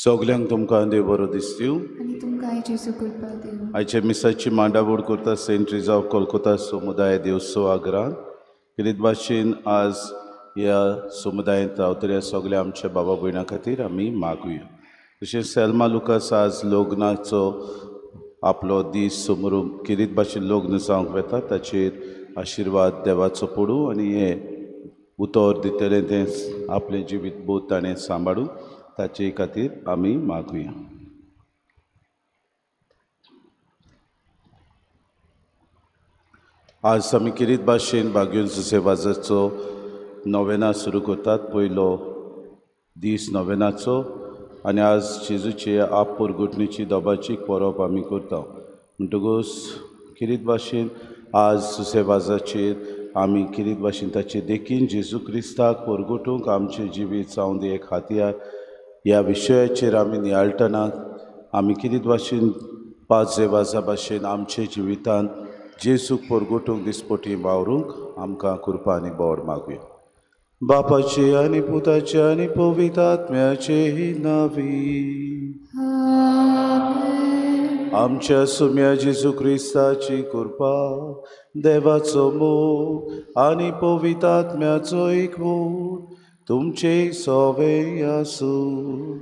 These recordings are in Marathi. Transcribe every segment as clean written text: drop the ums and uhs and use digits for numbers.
सगल्यांक तुमकां देव बरो दीस दिवं. आनी तुमकां आयची कृपा दिवं. आयचे मिसाची मांडावळ करता सेंट ट्रिजा ऑफ कोलकाता समुदाय देवोत्सव आग्रांत. कितें भाशेन आज ह्या समुदायांत रावतल्या सगल्या आमच्या बाबा भयणां खातीर आमी मागुया. तशेंच सेल्मा लुकास आज लग्नाचो आपलो दीस समोरून कितें भाशेन लग्न जावंक वेता ताचेर आशिर्वाद देवाचो पडूं आनी हें उतर दितलें तें आपलें जिवीत बोध ताणें सांबाळूं ताचे खातीर आमी मागुया. आज आमी किरीत भाशेन भाग्योन सुसेवाजाचो नोवेना सुरू करतात. पयलो दीस नोवेनाचो आनी आज जेजूचे आप परगुटणेची दोबाची परब आमी करता. म्हणटकूच किरीत भाशेन आज सुसेवाजाचेर आमी किरीत भाशेन ताचे देखीन जेजू क्रिस्ताक परगुटूंक आमचें जिवीत जावन दी एक हातयार ह्या विशयाचेर आमी नियाळटना आमी कितें भाशेन पांच जेवाजा भाशेन आमचे जिवितान जेजूक परगुटूंक दिसपटी वावरूंक आमकां कृपा आनी बोड मागुया. बापाचे आनी पुताचे आनी पवित्र आत्म्याचे नांवी. आमच्या सुम्या जेजू क्रिस्ताची कृपा, देवाचो मोग आनी पवित्र आत्म्याचो एकवट तुमचे सोवे आसूं.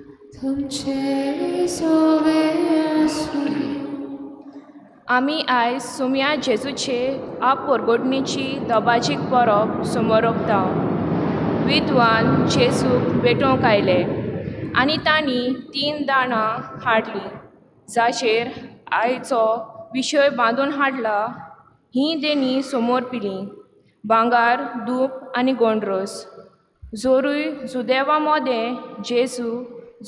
आमी आयज सुम्या जेजूचे आप परगोडणेची दोबाचीक परब समोरपता. विद्वान जेजूक भेटोवंक आयले आनी तांणी 3 दाणां हाडलीं जाचेर आयचो विशय बांदून हाडला. हीं देणी समोर पिलीं भांगार, दूप आनी गोंडरोस. जोरूय जुदेवा मोदें जेजू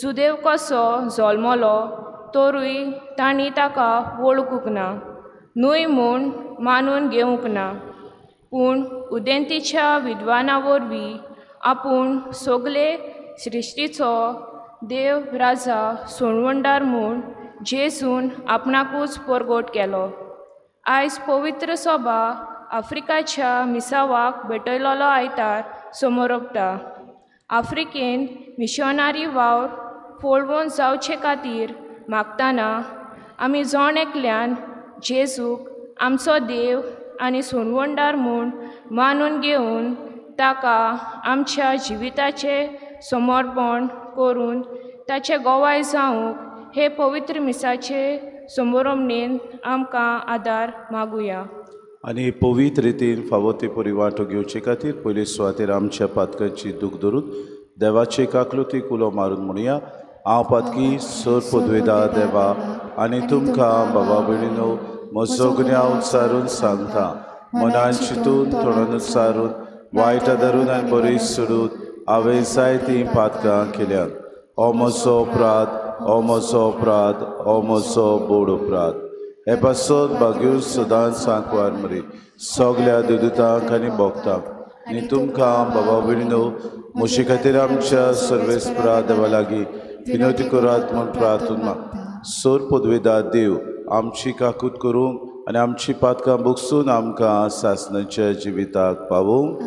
जुदेव कसो जल्मलो तोरूय तांणी ताका वळखूंक ना, न्हय म्हूण मानून घेवंक ना. पूण उदेंतीच्या विद्वाना वरवीं आपूण सगले सृश्टीचो देव राजा सोणवंडार म्हूण जेजून आपणाकूच परगट केलो. आयज पवित्र सभा आफ्रिकाच्या मिसावाक भेटयलोलो आयतार समोरपता. आफ्रिकेन मिशनारी वावर पळोवन जावचे खातीर मागतना आमी जण एकल्यान जेजूक आमचो देव आनी सोणवंडार म्हूण मानून घेवन ताका आमच्या जिविताचें समर्पण करून ताचें गोवाय जावंक हे पवित्र मिसाचे समोरमणेन आमकां आदार मागुया. आनी पवित्र रितीन फावो ते परी वांटो घेवचे खातीर पयले सुवातेर आमच्या पातकांची दूख धरून देवाचे काकलुतीक उलो मारून म्हणुया. हांव पातकी सर पदवेदा देवा आनी तुमकां बाबा भयणीनो म्हजो गुन्यांव उच्चारून सांगता. मनान चिंतून तोंडान उच्चारून वायट धरून आनी बरी सोडून हांवें जायतीं पातकां केल्यात. हो म्हजो अपराध, हो म्हजो अपराध, हो म्हजो बोड अपराध. हे पासत भाग्यो सदांच सांकवार मरे सगल्या दुदूतांक आनी भोगतांक आनी तुमकां बाबा भयणीनो म्हजे खातीर आमच्या सर्वेस्परा देवा लागीं विनोदी करात म्हूण प्रार्थना. सोर पदवेदार देव आमची काकूट करूंक आनी आमची पातकां भोगसून आमकां सासणाच्या जिविताक पावूंक.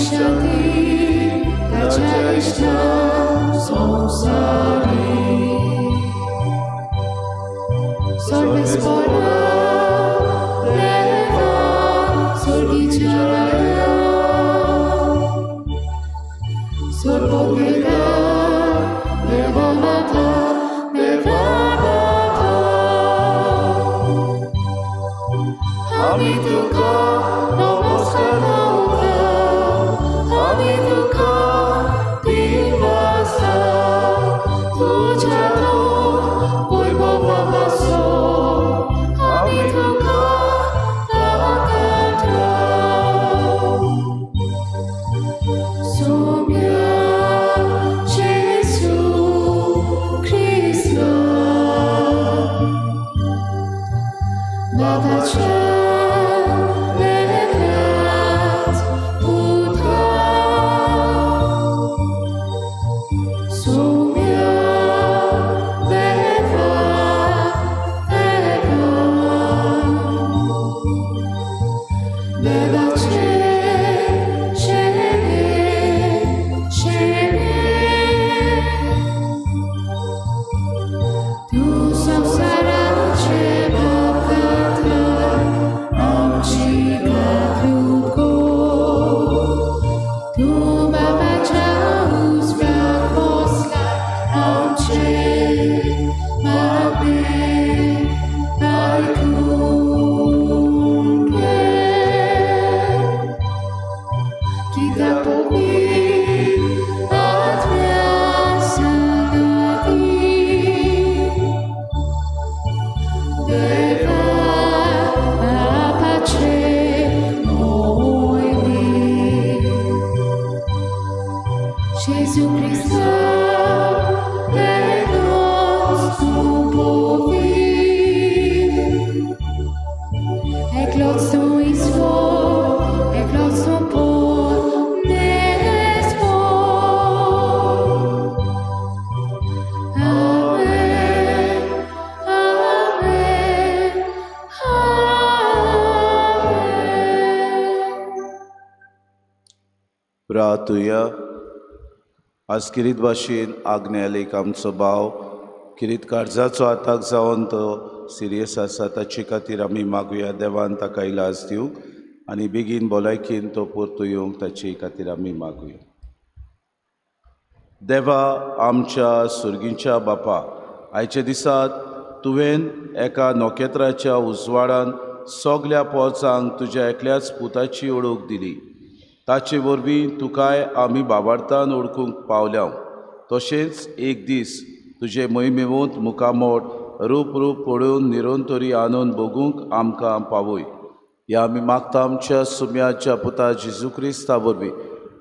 शांती ताच्या इष्टा संसारी सर्वेस्परा देवा सर्गीच्या राया सर्वोपकार देवानाथा देवानाथा आम्ही तुका नमस्कार आम्ही तुका दिवसा तुझ्या वैभवासो आम्ही तुका ताकाठा सौम्या जेसू ख्रिस्त बाबाच्या Gesù Cristo, è nostro povero, éclate son histoire, éclate son port, l'espoir. Amen, amen, amen. प्रार्थुया. आज किरीत भाशेन आग्नेयालेक आमचो भाव किरीत काळजाचो आताक जावन तो सिरियस आसा ताचे खातीर आमी मागुया देवान ताका इलाज दिवंक आनी बेगीन भलायकेन तो परतो येवंक ताचे खातीर आमी मागुया. देवा आमच्या सुर्गीच्या बापा, आयच्या दिसात तुवें एका नोखेत्राच्या उजवाडान सगल्या पोरसांक तुज्या एकल्याच पुताची ओळख दिली. ताचे वरवीं तुकाय आमी बाबार्थान ओळखूंक पावल्या. तशेंच एक दीस तुजे मोहिमेवंत मुखामोट रूप पळोवन निरोंतरी आनंद भोगूंक आमकां पावय. ह्या आमी मागता आमच्या सुम्याच्या पुता जेजू क्रिस्ता वरवीं.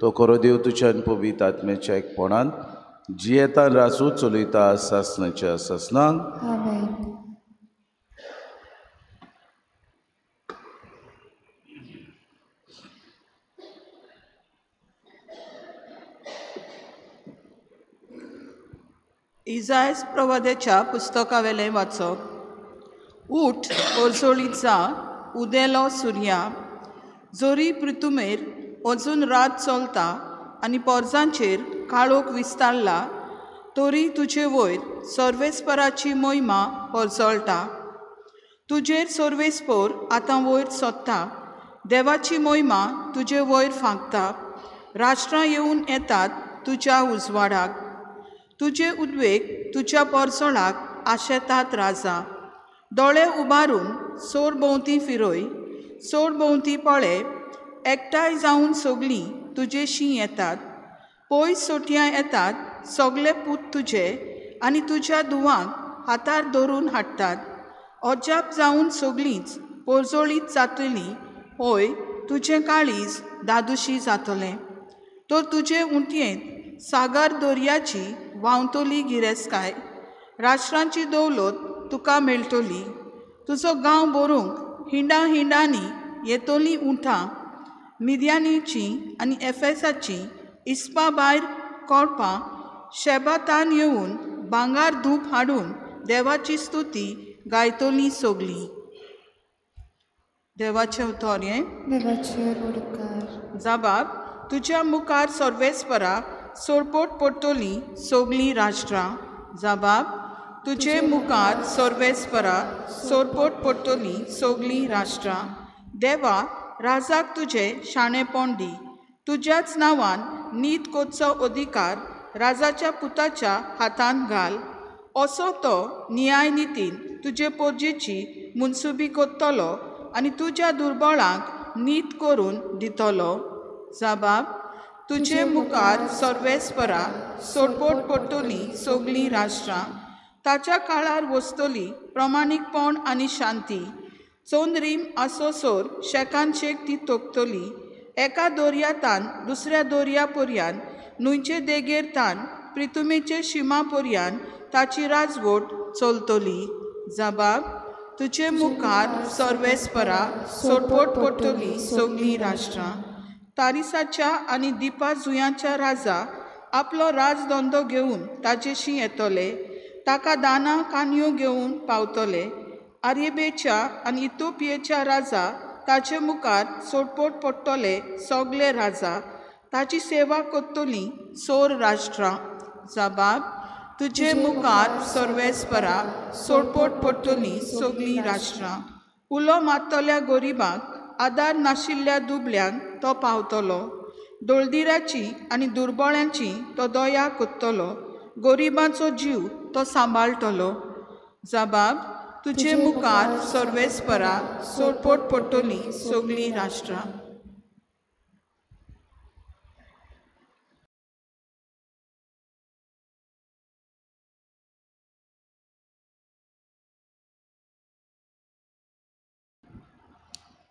तो खरो देव तुज्यान पवित्र आत्म्याच्या एकपणान जियेतान रासू चलयता सासणाच्या सासणांक. आमेन. इजायस प्रवाद्याच्या पुस्तकावेलें वाचप. उठ ओरसोळीत जा उदेलो सुर्या, जोरी पृथुमेर अजून रात चलता आनी पोरजांचेर काळोख विस्तारला, तोरी तुजे वयर सर्वेस्पराची मोहिमा परजळटा. तुजेर सर्वेस्पोर आतां वयर सोदता, देवाची मोहिमा तुजे वयर फांकता. राष्ट्रां येवन येतात तुज्या उजवाडाक, तुजे उद्वेग तुज्या पोरसोळाक आशेतात राजा. दोळे उबारून सोर भोंवती फिरय, सोर भोंवती पळे, एकठांय जावन सगळीं तुजेशी येतात. पयस सोटयां येतात सगळे पूत तुजे आनी तुज्या धुवांक हातार धरून हाडटात. अजाप जावन सगळींच पोरजोळीत जातलीं, होय तुजें काळीज दादुशी जातलें. तर तुजे उंटयेंत सागर दर्याची व्हांवतली गिरेस्काय, राष्ट्रांची दौलत तुका मेळटली. तुजो गांव भरूंक हिंडांनी येतलीं उंटां, मिद्यानीची आनी एफेसाची इस्पा भायर कोळपां, शेबातान येवन भांगार धूप हाडून देवाची स्तुती गायतलीं सगळीं. देवाचें उतोर्यें. देवाचे उडकार. जबाब. तुज्या मुखार सर्वेस्परा सोडपोट पडटली सगलीं राष्ट्रां. जबाब: तुजे मुखार सर्वेस्परा सोडपोट पडटली सगलीं राष्ट्रां. देवा, राजाक तुजे शाणेपण दी. तुज्याच नांवान नीत कोतचो अधिकार राजाच्या पुताच्या हातांत घाल. असो तो न्याय नितीन तुजे पोरजेची मुनसुबी कोत्तलो आनी तुज्या दुर्बळांक नीत करून दितलो. जबाब: तुजे मुखार सर्वेस्परा सोडपोट पडटली सगलीं राष्ट्रां. ताच्या काळार वस्तली प्रमाणीकपण आनी शांती. चोंदरीम आसोसोर शेकान शेक ती तोपतली. एका दोर्यातान दुसऱ्या दोर्या पर्यान न्हंयचे देगेर तान प्रितुमेचे शिमा पर्यान ताची राजवट चलतली. जबाब: तुजे मुखार सर्वेस्परा सोडपोट पडटली सगलीं राष्ट्रां. तारिसाच्या आनी दिपा जुयांच्या राजा आपलो राजदंडो घेवन ताचेशी येतले. ताका दाना कानयो घेवन पावतले. आरेबेच्या आनी इथोपियेच्या राजा ताचे मुखार सोडपोट पडटले सगळे राजा. ताची सेवा कोत्तली सोर राष्ट्रां. जबाब: तुजे मुखार सर्वेस्परा सोडपोट पडटली सगलीं राष्ट्रां. उलो मारतल्या गोरिबांक आदार नाशिल्ल्या दुबळ्यांक तो पावतलो. दोळदिऱ्याची आनी दुर्बळ्यांची तो दया कोत्तलो. गोरिबांचो जीव तो सांबाळटलो. जबाब: तुजे मुखार सर्वेस्परा सोडपोट पडटली सगलीं राष्ट्रां.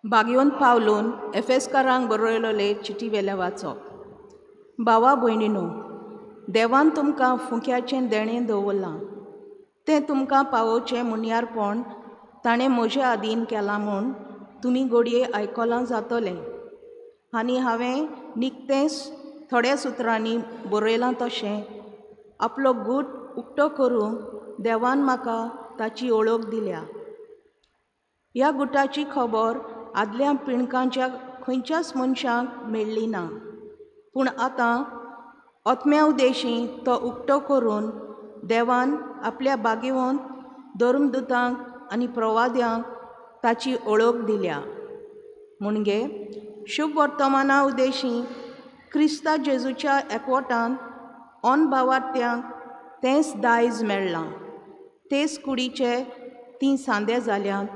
भाग्यवंत पावलून एफेसकारांक बरयलेले चिटी वेले वाचप. भावा भयणीनो, देवान तुमकां फुक्याचें देणें दवरलां. तें तुमकां पावोवचें मुनियारपण ताणें म्हजे आदीन केलां म्हूण तुमी घडये आयकलां जातलें. आनी हांवें निकतेंच थोड्या सुत्रांनी बरयलां तशें आपलो गूट उक्तो करूंक देवान म्हाका ताची ओळख दिल्या. ह्या गुटाची खबर आदल्या पिणकांच्या खंयच्याच मनशाक मेळ्ळी ना. पूण आतां ओतम्या उदेशी तो उक्तो करून देवान आपल्या भाग्यवंत धर्मदुतांक आनी प्रवाद्यांक ताची ओळख दिल्या. म्हणजे शुभ वर्तमाना उदेशी क्रिस्ता जेजूच्या एकवटान ओन भावार्थ्यांक तेंच दायज मेळ्ळां. तेच कुडीचे 3 सांदे जाल्यात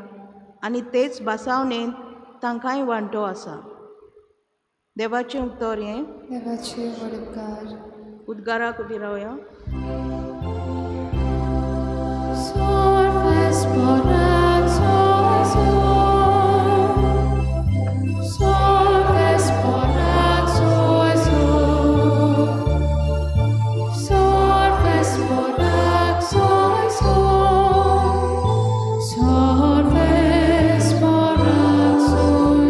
आनी तेच बासावणेन तांकांय वांटो आसा. देवाचें उतर हें. देवाचे वडकार. उद्गाराक उबी रावया. Sorvesporak soy. Sorvesporak soy. Sorvesporak soy. Sorvesporak soy.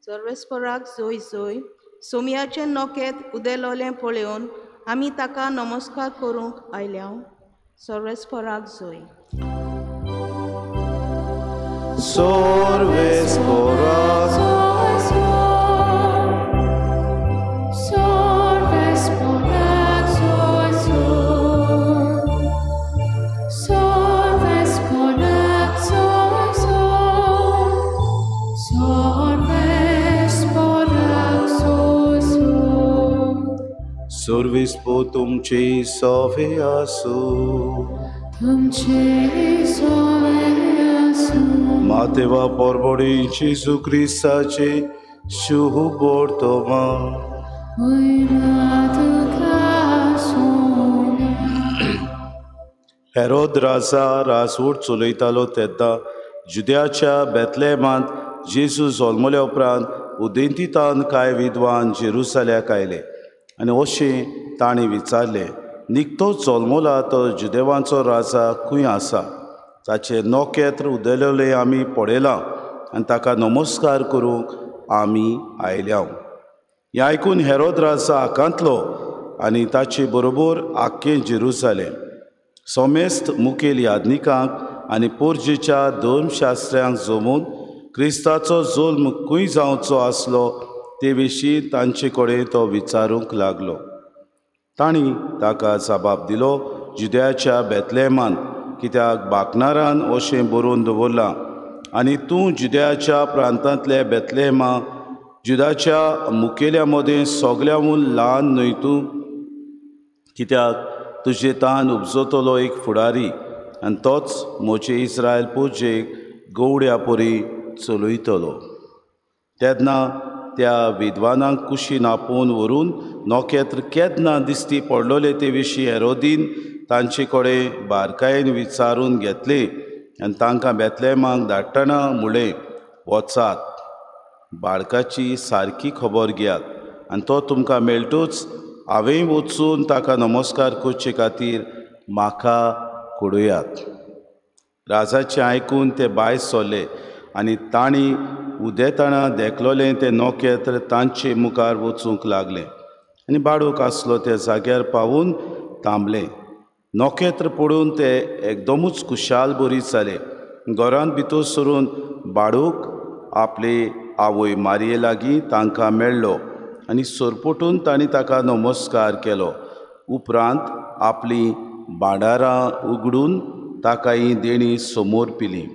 सर्वेस्पराक जोय जोय. सोमयाचे नोकेत उदेलोलें पळोवन आमी ताका नमस्कार करूंक आयल्या. सर्वेस्पराक जोय. Sorvesporak Sorvesporak soy. Sorvesporak soy. Sorvesporak soy. Sorvispo तुमचे सोवे आसू. तुमचे सोवे आसूं. मातेवा परबडी जेजू क्रिस्ताचे शुभ वर्तमान. हेरोद राजा राजवट चलयतालो तेद्दां जुद्याच्या बेतलेमांत जेजू जल्मल्या उपरांत उदेंतितान कांय विद्वान जेरुसाल्याक आयले आनी अशें तांणी विचारलें, निकतो जल्मला तो जुदेवांचो राजा खंय आसा? ताचे नोकेत्र उदेलोले आमी पळयलां आनी ताका नमस्कार करूंक आमी आयल्या. हें आयकून हेरोद राजा आकांतलो आनी ताचे बरोबर आख्खें जेरुसालेम. सोमेस्त मुखेल यादनिकांक आनी पोरजेच्या धर्मशास्त्र्यांक जमून क्रिस्ताचो जुल्म खंय जावचो आसलो ते विशीं तांचे कडेन तो विचारूंक लागलो. तांणी ताका जबाब दिलो, जुदयाच्या बेतलेहमान, कित्याक बाकनारान अशें बरोवन दवरलां, आनी तूं जुदयाच्या प्रांतांतले बेतलेहमा, जुदाच्या मुखेल्या मदें सगल्याहून ल्हान न्हय तूं, कित्याक तुजे तान उपजतलो एक फुडारी, आनी तोच म्हजे इस्रायल पोजेक गवड्या परी चलयतलो. तेन्ना त्या विद्वानांक कुशीन आपोवन व्हरून नोखेत्र केन्ना दिश्टी पडलोले ते विशीं हेरोदीन तांचे कडेन बारकायेन विचारून घेतले, आनी तांकां बेतलेहमाक धाडटना म्हळें, वचात, बाळकाची सारकी खबर घेयात, आनी तो तुमकां मेळटूच हांवें वचून ताका नमस्कार करचे खातीर म्हाका कळयात. राजाचें आयकून ते भायर सरले, आनी तांणी उदेताना देखलोलें तें नोखेत्र तांचे मुखार वचूंक लागलें, आनी बाळूक आसलो त्या जाग्यार पावून थांबलें. नोखेत्र पळोवन ते एकदमूच खुशाल बरी जाले. घरांत भितर सरून बाळूक आपले आवय मारये लागीं तांकां मेळ्ळो, आनी सरपटून तांणी ताका नमस्कार केलो. उपरांत आपलीं भांडारां उगडून ताका ही देणी समोर पिलीं,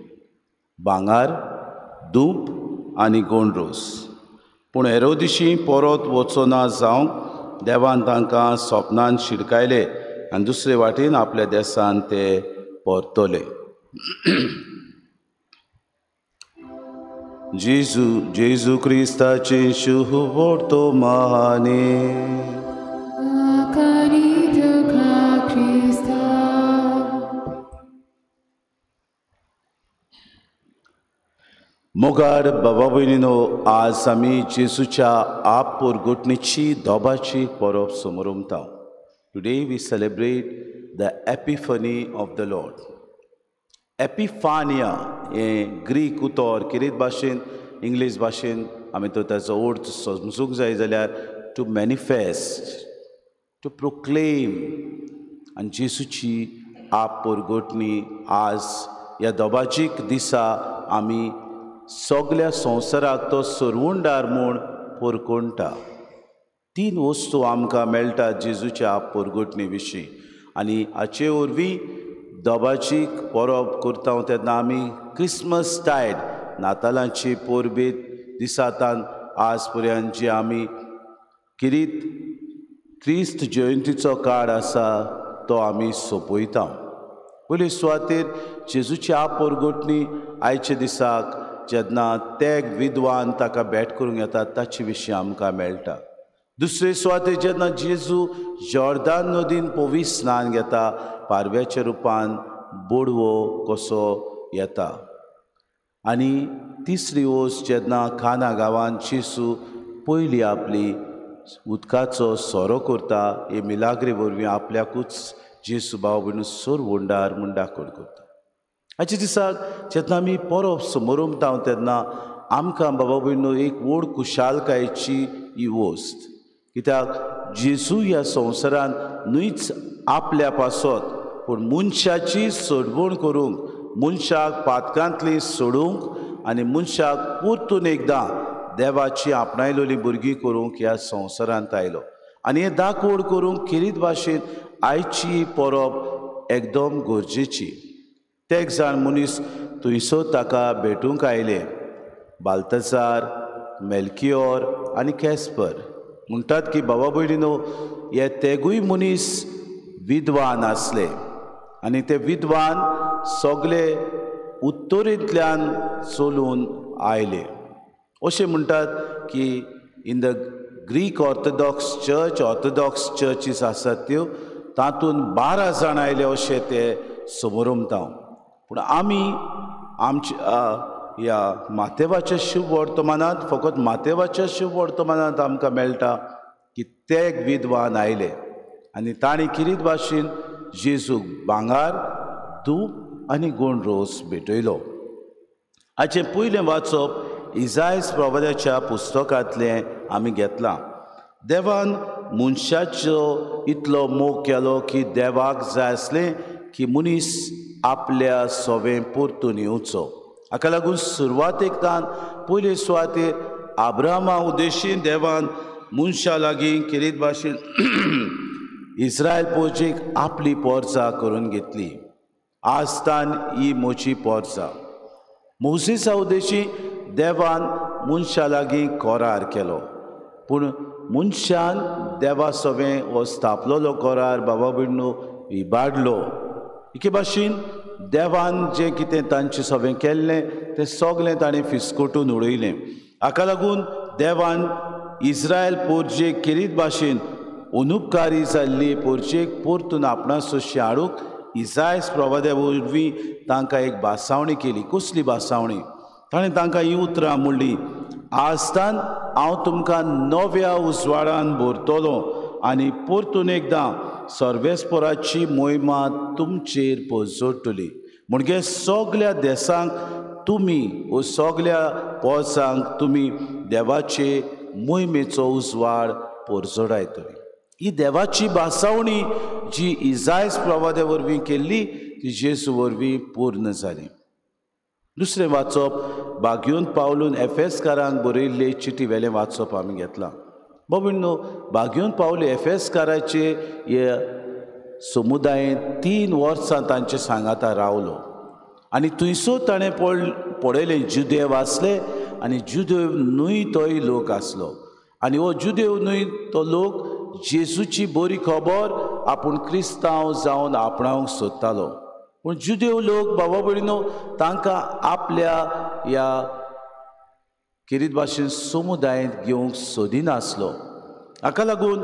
भांगर, दूप आनी गोंडरोस. पूण हेरोदेशी परत वचना जावंक देवान तांकां सपनान शिडकायले, आनी दुसरे वाटेन आपल्या देसान ते परतले. जेजू क्रिस्ताचे शुभ वर्तमाने. Caridoca Christa. मोगार बाबा भयणीनो, आज आमी जेजूच्या आप परगोटणेची दोबाची परब समोरुमता. Today we celebrate the epiphany of the Lord. एपिफानिया हें ग्रीक उतर, किरीत भाशेन इंग्लीश भाशेन आमी तो ताचो अर्थ समजूंक जाय जाल्यार टू मॅनिफेस्ट, टू प्रोक्लेम. आनी जेजूची आप परगोटणी आज ह्या दोबाचीक दिसा आमी सगल्या संवसाराक तो सरवूंडार म्हूण परकोणटा. 3 वस्तू आमकां मेळटात जेजूच्या आप परगोटणे विशीं, आनी हाचे वरवीं दोबाचीक परब करता तेन्ना आमी क्रिस्मस टायड, नातालांची परबेत दिसातान आज पर्यंत जी आमी किरीत क्रिस्त जयंतीचो काळ आसा तो आमी सोंपयता. पयले सुवातेर जेजूची आप परगोटणी आयच्या दिसाक जेन्ना तेग विद्वान ताका भेट करूंक येतात ताचे विशीं आमकां मेळटा. दुसरे सुवातेर जेन्ना जेजू जॉर्दान नदीन पवित्र स्नान घेता, पारव्याच्या रुपान बोडवो कसो येता. आनी तिसरी वस्त जेन्ना काना गांवांत जेजू पयली आपली उदकाचो सोरो करता, हे मिलाग्रे वरवीं आपल्याकूच जेजू भाव भयण सरवोंडार म्हूण दाखोवन करता. हाच्या दिसाक जेन्ना आमी परब समोरुमता तेन्ना आमकां बाबा भयणो एक व्हड खुशालकायेची ही वस्त, कित्याक जेजू ह्या संवसारान न्हूच आपल्या पासत पूण मनशाची सोडवण करूंक, मनशाक पातकांतली सोडूंक आनी मनशाक परतून एकदां देवाची आपणायलोली भुरगीं करूंक ह्या संवसारांत आयलो. आनी हें दाखोवन करूंक किरीत भाशेन आयची परब एकदम गरजेची. ते एक जाण मनीस थंयसर ताका भेटूंक आयले, बाल्तजार, मेल्कियोर आनी कॅस्पर. म्हणटात की बाबा भयणीनो, हे तेगूय मनीस विद्वान आसले, आनी ते विद्वान सगळे उत्तरेंतल्यान चलून आयले. अशें म्हणटात की in the Greek Orthodox churches आसात त्यो, तातूंत 12 जाण आयले अशें ते समोरुमता. पूण आमी आमच्या ह्या मातेवाच्या शुभ वर्तमानांत, फकत मातेवाच्या शुभ वर्तमानांत आमकां मेळटा की ते विद्वान आयले आनी तांणी किरीत भाशेन जेजूक भांगर, दूप आनी गोंडरोस भेटयलो. हाचें पयलें वाचप इसायास प्रवाद्याच्या पुस्तकांतलें आमी घेतलां. देवान मनशाचो इतलो मोग केलो की देवाक जाय आसलें की मनीस आपल्या सोवें परतून येवचो हाका लागून सुरवातेकतान पयले सुवातेर आब्राहमा उद्देशीन देवान मनशा लागीं खेरीत भाशेन इस्रायल पोरचेक आपली पोरसां करून घेतली. आजतान ही मोची पोरसां. मोसेसा उद्देशी देवान मनशा लागीं करार केलो, पूण मनशान देवा सोबें हो स्थापलोलो करार बाबा भयणो इबाडलो. एके भाशेन देवान जें कितें तांचे सोबें केल्लें तें सगलें ताणें फिसकोटून उडयलें. हाका लागून देवान इस्रायल पोरचेक खेरीत भाशेन अनुपकारी जाल्ली पोरचेक परतून आपणा सोशी हाडूंक इसायस प्रवाद्या वरवीं तांकां एक भासावणी केली. कसली भासावणी? ताणें तांकां हीं उतरां म्हणलीं, आजतान हांव तुमकां नव्या उजवाडान भरतलों आनी परतून एकदां सर्वेस्पराची मोहिमा तुमचेर पोजोडटली. म्हणजे सगल्या देसांक तुमी वो सगल्या पोरसांक तुमी देवाचे मोहिमेचो उजवाड पोरजोडायतली. ही देवाची भासावणी जी इसायस प्रवाद्या वरवीं केल्ली ती जेजू वरवीं पूर्ण जाली. दुसरें वाचप बागयोन पावलून एफेसकारांक बरयल्ले चिटी वेलें वाचप आमी घेतलां. बाबीणो, बागयोन पावले एफेसकाराचे हे समुदायेंत 3 वर्सां तांचे सांगाता रावलो आनी थंयसर ताणें पळयलें जुदेव आसले आनी जुदेव न्हय तोय लोक आसलो. आनी हो जुदेव न्हय तो लोक जेजूची बरी खबर आपूण क्रिस्तांव जावन आपणावंक सोदतालो. पूण जुदेव लोक बाबा भयणीनो तांकां आपल्या ह्या खेरीत भाशेन समुदायांत घेवंक सोदिनासलो. हाका लागून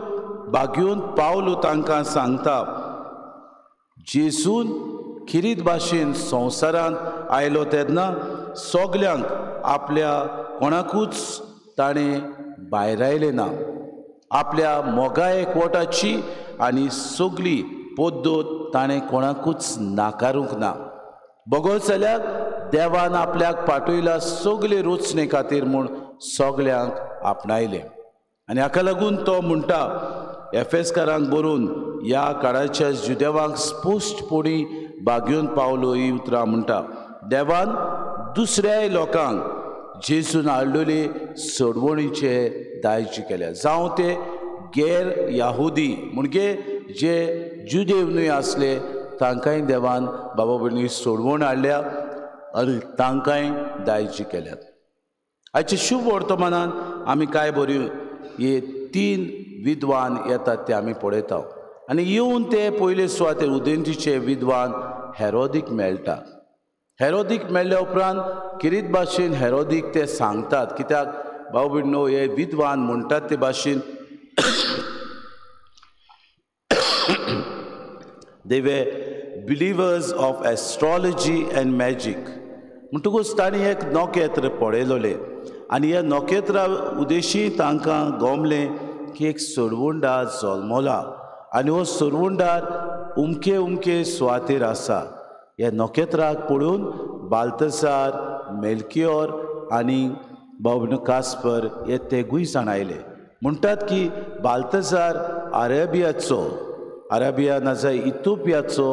बागयोन पावलो तांकां सांगता, जेजून खेरीत भाशेन संवसारांत आयलो तेन्ना सगल्यांक आपल्या कोणाकूच ताणें भायर आयलें ना. आपल्या मोगा एकवटाची आनी सगली पद्दत ताणें कोणाकूच नाकारूंक ना. बगोत जाल्यार देवान आपल्याक पाठयला सगले रोचणे खातीर म्हूण सगल्यांक आपणायलें. आनी हाका लागून तो म्हणटा एफेसकारांक बरोवन ह्या काळाच्या जुदेवांक स्पश्टपणी बागयोन पावलो ही उतरां म्हणटा, देवान दुसऱ्याय लोकांक जेजून हाडलेले सोडवणीचे दायज केल्या. जावं ते गैर याहुदी म्हणजे जे जुदेव न्हय आसले तांकांय देवान बाबा भयणी सोडवण हाडल्या आनी तांकांय दायज केल्यात. आयच्या शुभ वर्तमानान आमी काय बऱ्यो हे 3 विद्वान येतात ते आमी पळयता. आनी येवन ते पयले सुवातेर उदेंतीचे विद्वान हेरोदीक मेळटात. हेरोदीक मेळ्ळ्या उपरांत खेरीत भाशेन हेरोदीक ते सांगतात, कित्याक बाबा भयणो हे विद्वान म्हणटात ते भाशेन they were believers of astrology and magic. म्हणटकूच तांणी एक नोखेत्र पळयलोलें आनी ह्या नोखेत्रा उद्देशी तांकां गमलें की एक सोडवुंडार जल्मला आनी हो सोडवुंडार उमके सुवातेर आसा. ह्या नोखेत्राक पळोवन बाल्तसार, मेल्कियोर आनी बाबनो कास्पर हे तेगूय जाण आयले. म्हणटात की बाल्तसार अरेबिया नाजाल्यार इथियोपियाचो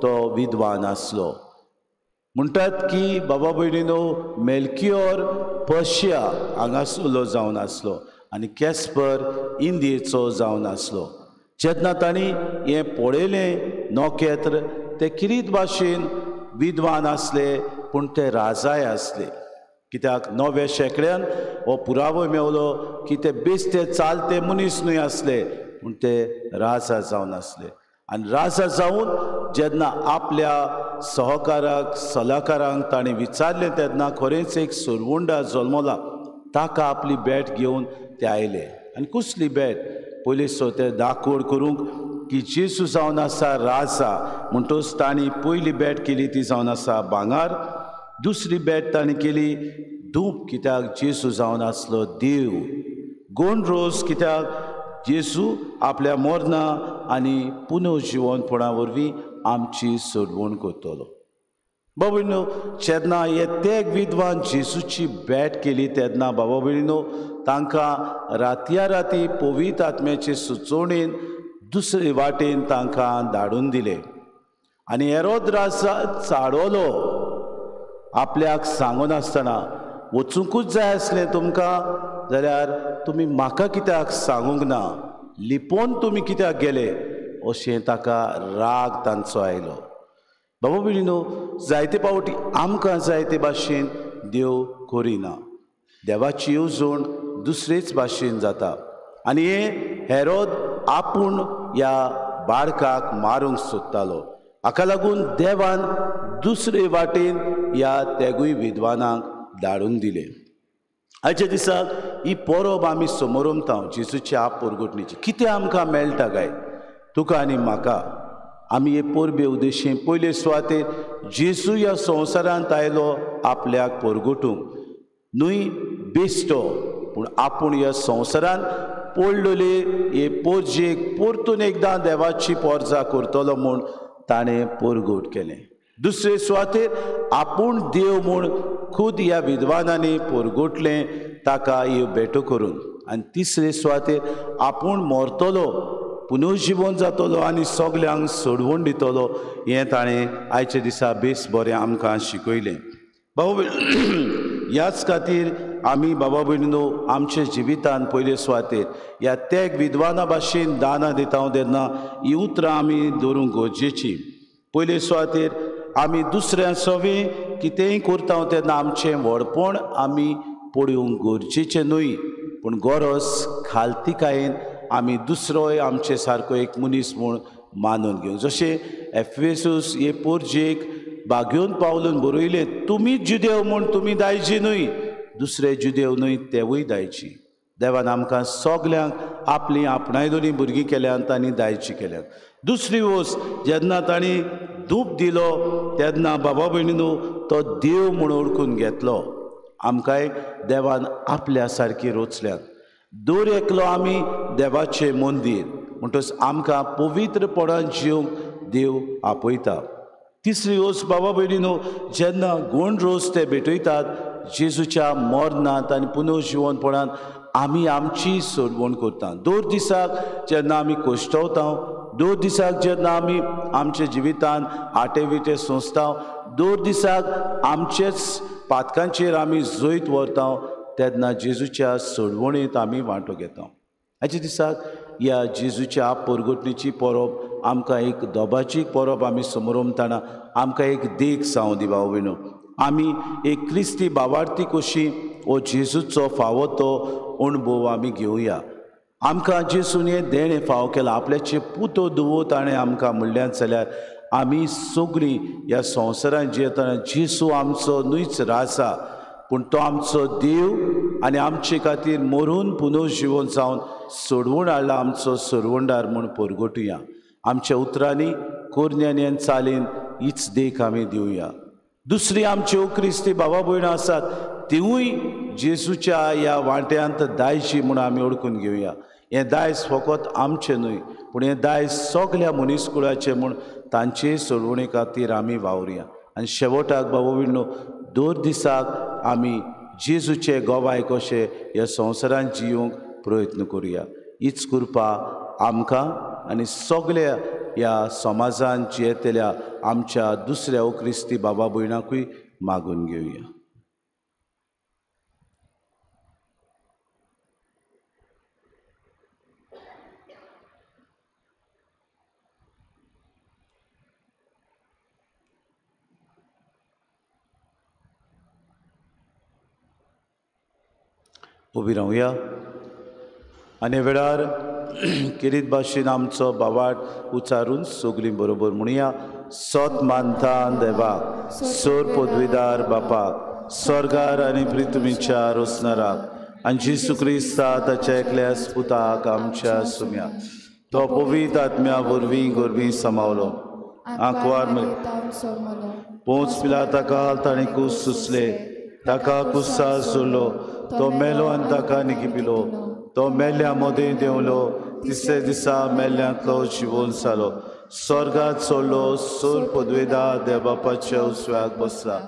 तो विद्वान आसलो. म्हणटात की बाबा भयणीनो मेल्कियोर पर्शिया हांगासरलो जावन आसलो आनी कॅस्पर इंडियेचो जावन आसलो. जेन्ना तांणी हें पळयलें नोखेत्र ते खेरीत भाशेन विद्वान आसले पूण ते राजाय आसले. कित्याक 9व्या शेंकड्यान हो पुरावो मेवलो की ते बेश्टे चालते मनीस न्हय आसले पूण ते राजा जावन आसले. आनी राजा जावन जेन्ना आपल्या सहकाराक सलाकारांक ताणें विचारलें तेन्ना खरेंच एक सोडवुंडा जल्मला. ताका आपली भेट घेवन ते आयले. आनी कसली भेट? पयलीं सो ते दाखोड करूंक की जेजू जावन आसा राजा. म्हणटच तांणी पयली भेट केली ती जावन आसा भांगर. दुसरी भेट तांणी केली धूप, कित्याक जेजू जावन आसलो देव. गोंड रोस, कित्याक जेजू आपल्या मरणा आनी पुनर्जिवनपणा वरवीं आमची सोडवण करतलो. बाबा भयणीनो, जेन्ना हे तेग विद्वान जेजूची भेट केली तेन्ना बाबा भयणीनो तांकां रातया राती पवित्र आत्म्याचे सुचोवणेन दुसरे वाटेन तांकां धाडून दिले. आनी हेरोद राजा चाडवलो आपल्याक सांगून आसतना वचूंकूच जाय आसलें तुमकां जाल्यार तुमी म्हाका कित्याक सांगूंक ना, लिपोवन तुमी कित्याक गेले, अशें ताका राग तांचो आयलो. बाबा भयणीनो, जायते पावटी आमकां जायते भाशेन देव करिना. देवाची येवजण दुसरेच भाशेन जाता आनी हेरोद आपूण ह्या बाळकाक मारूंक सोदतालो. हाका लागून देवान दुसरे वाटेन ह्या तेगूय विद्वानांक धाडून दिले. आयच्या दिसाक ही परब आमी समोर उमतां जेजूच्या परगोटणेची. कितें आमकां मेळटा काय तुका आनी म्हाका? आमी हे परबे उद्देशेन पयले सुवातेर जेजू ह्या संवसारांत आयलो आपल्याक परगोटूंक, न्हय बेश्टो, पूण आपूण ह्या संवसारांत पडलेले हे पोरजेक परतून एकदां देवाची पोरजां करतलो म्हूण ताणें परगोट केलें. दुसरे सुवातेर आपूण देव म्हूण खूद ह्या विद्वानांनी परगोटलें ताका ह्यो भेटो करून. आनी तिसरे सुवातेर आपूण मरतलो, पुनर्जीवन जातलो आनी सगल्यांक सोडवून दितलो, हें ताणें आयच्या दिसा बेस बरें आमकां शिकयलें. बाबा ह्याच खातीर आमी बाबा भयणीनो आमच्या जिवितांत पयले सुवातेर ह्या तेग विद्वाना भाशेन दानां दिता तेन्ना ही उतरां आमी दवरूंक गरजेची. पयले सुवातेर आमी दुसऱ्या सवें कितेंय करता तेन्ना आमचें व्हडपण आमी पळोवंक गरजेचें न्हय, पूण गरज खालतीकायेन आमी दुसरोय आमचे सारको एक मनीस म्हूण मानून घेवंक. जशें एफेसूस हे पोरजेक बागेवन पावलून बरयलें, तुमी जुदेव म्हूण तुमी दायजी न्हय, दुसरे जुदेव न्हय तेवूय दायजी. देवान आमकां सगल्यांक आपलीं आपणायलोलीं भुरगीं केल्यांत आनी दायजी केल्यांत. दुसरी वस्त जेन्ना तांणी धूप दिलो तेन्ना बाबा भयणीनो तो देव म्हूण ओळखून घेतलो. आमकांय देवान आपल्या सारकी रोचल्यात. दर एकलो आमी देवाचें मंदीर म्हणटच आमकां पवित्रपणान जिवंक देव आपयता. तिसरी वस्त बाबा भयणीनो, जेन्ना गूण रोज ते भेटयतात जेजूच्या मरणांत आनी पुनर्जीवनपणांत आमी आमची सोडवण करता. दर दिसाक जेन्ना आमी कोश्टवता, दर दिसाक जेन्ना आमी आमच्या जिवितांत आटे विटे सोंसता, दर दिसाक आमचेच पातकांचेर आमी जैत व्हरता, तेन्ना जेजूच्या सोडवणेंत आमी वांटो घेता. हाच्या दिसाक ह्या जेजूच्या परगोटणेची परब आमकां एक दोबाची परब आमी समोर उमताना आमकां एक देख जावं दी बाबा भयणो. आमी एक क्रिस्ती भावार्थी कशी हो जेजूचो फावो तो अणभव आमी घेवया. आमकां जेजून हें देणें फाव केलां, आपल्याचे पुतो धुवो ताणें आमकां म्हणल्यात जाल्यार आमी सगळीं ह्या संवसारांत जियेतना जेजू आमचो न्हयच राजा, पूण तो आमचो देव आनी आमचे खातीर मरून पुनर्जीवन जावन सोडवून हाडला आमचो सोडवणदार म्हूण परगोटुया. आमच्या उतरांनी कोरण्यांनी आनी चालीन हीच देख आमी दिवया. दुसरी आमच्यो क्रिस्ती भावा भयणां आसात तिवूय जेजूच्या ह्या वांट्यांत दायजी म्हूण आमी ओळखून घेवया. हें दायज फकत आमचें न्हय, पूण हें दायज सगल्या मनीसकुळाचें म्हूण तांचे सोडवणे खातीर आमी वावरया. आनी शेवटाक बाबा भयणो, दर दिसाक आमी जेजूचे गोवाय कशे ह्या संवसारांत जियोंक प्रयत्न करुया. हीच कृपा आमकां आनी सगल्या ह्या समाजांत जियेतल्या आमच्या दुसऱ्या क्रिस्ती बाबा भयणांकूय मागून घेवया. उबी रावया आनी वेळार किरीत भाशेन आमचो बावाट उच्चारून सगलीं बरोबर म्हणुया. सत मानता देवाक, सोर पदवीदार बापाक, स्वर्गार आनी पृथ्वीच्या रोसनाराक आनी जेजू क्रिस्ता ताच्या एकल्या पुताक आमच्या सुम्याक तो पवित्र आत्म्या वरवीं गोरवीं समावलो. आंकवार पोंच पिलाताका ताणें कूस सुसले, ताका कुस्सा जोडलो, तो मेलो आनी ताका निगिपिलो. तो मेल्ल्या मदें देंवलो, तिसरे दिसा मेल्ल्यांतलो जिवोन जालो, स्वर्गांत सोडलो, सोर पदवेदार देवबापाच्या उजव्याक बसला.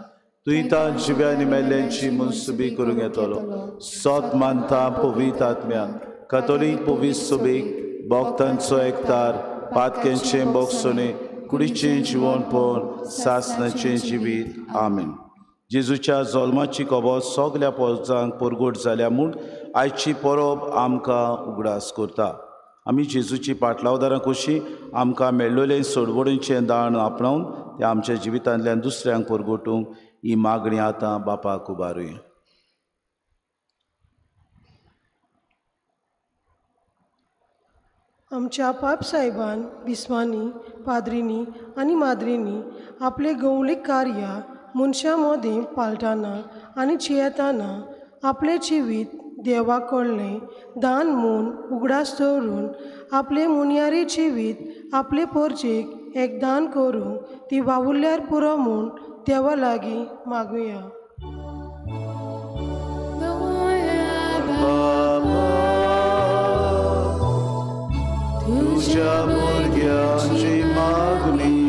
तुयें जिव्यांनी मेल्ल्यांची मनसुबी करूंक येतलो. सत मानता पवित्र आत्म्या, कातोलीक पवित्र सुबेक, भक्तांचो एकतार, पातकेंचें बोगसोने, कुडीचें जिवनपण, सासणाचें जिवीत. आमीन. जेजूच्या जल्माची खबर सगल्या पोरजांक परगट जाल्या म्हूण आयची परब आमकां उगडास करता. आमी जेजूची पाटलावदारां कशी आमकां मेळ्ळोलें सोडवणीचें दान आपणावन तें आमच्या जिवितांतल्यान दुसऱ्यांक परगटूंक ही मागणी आतां बापाक उबारुया. आमच्या पाप साहेबान बिस्वांनी पाद्रींनी आनी माद्रींनी आपले गवळीक कार्य मनशां मदें पाळटाना आनी चेयताना आपलें जिवीत देवाक कडलें दान म्हूण उगडास दवरून आपलें मुनयारी जिवीत आपले पोरजेक एक दान करूंक ती वावुरल्यार पुरो म्हूण देवा लागीं मागुया. तुझ्या भुरग्यांची मागणी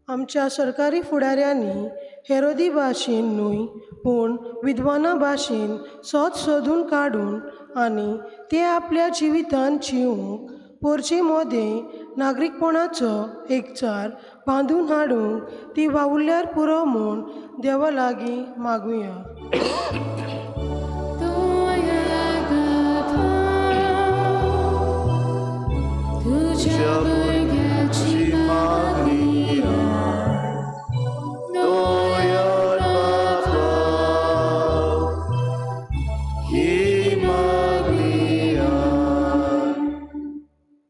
आमच्या सरकारी फुडाऱ्यांनी हेरोदी भाशेन न्हय पूण विद्वाना भाशेन सोद सोदून काडून आनी ते आपल्या जिवितांत जिवूंक पोरचे मदें नागरीकपणाचो एकचार बांदून हाडूंक ती वावुरल्यार पुरो म्हूण देवा लागीं मागुया. तुझ्या भुरग्यांची मागणी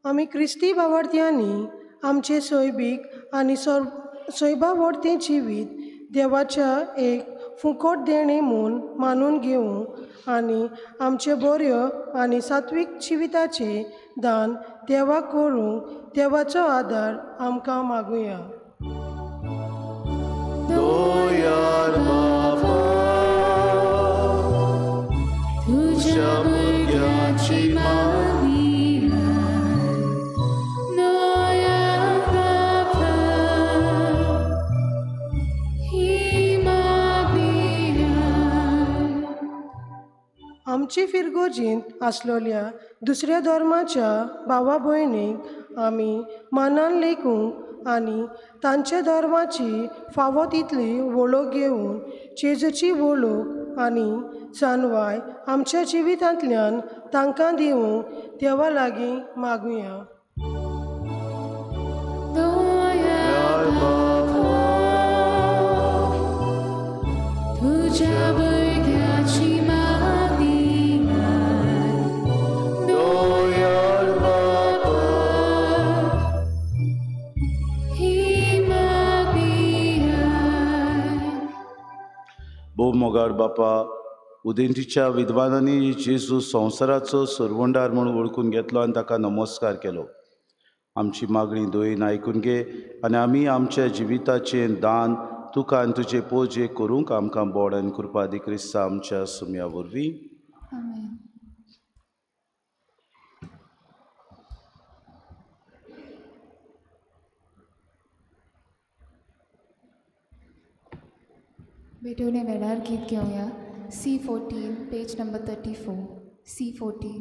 आमी क्रिस्ती भावार्थ्यांनी आमचे सोयबीक आनी सोयबावडतें जिवीत देवाच्या एक फुकट देणे म्हूण मानून घेवंक आनी आमचे बऱ्यो आनी सात्वीक जिविताचे दान देवाक करूंक देवाचो आदार आमकां मागुया. दोयार बाबा तुझ्या भुरग्यांची मागणी आमचे फिरगोजींत आसलोल्या दुसऱ्या धर्माच्या भावा भयणीक आमी मानान लेखूंक आनी तांच्या धर्माची फावो तितली वळख घेवन जेजूची वळख आनी जानवाय आमच्या जिवितांतल्यान तांकां दिवंक देवा लागीं मागुया. तुझ्या भुरग्यांची मोगार बापा उदेंतीच्या विद्वानांनी जेजू संवसाराचो सरवंडार म्हूण वळखून घेतलो आनी ताका नमस्कार केलो. आमची मागणी दोयेन आयकून घे आनी आमी आमच्या जिविताचें दान तुका आनी तुजे पोजे करूंक आमकां बोड आनी कृपा दी क्रिस्ता आमच्या सुम्या वरवीं. आमेन. बेटोने वेळार गीत घेवया. C14 page number 34. C14.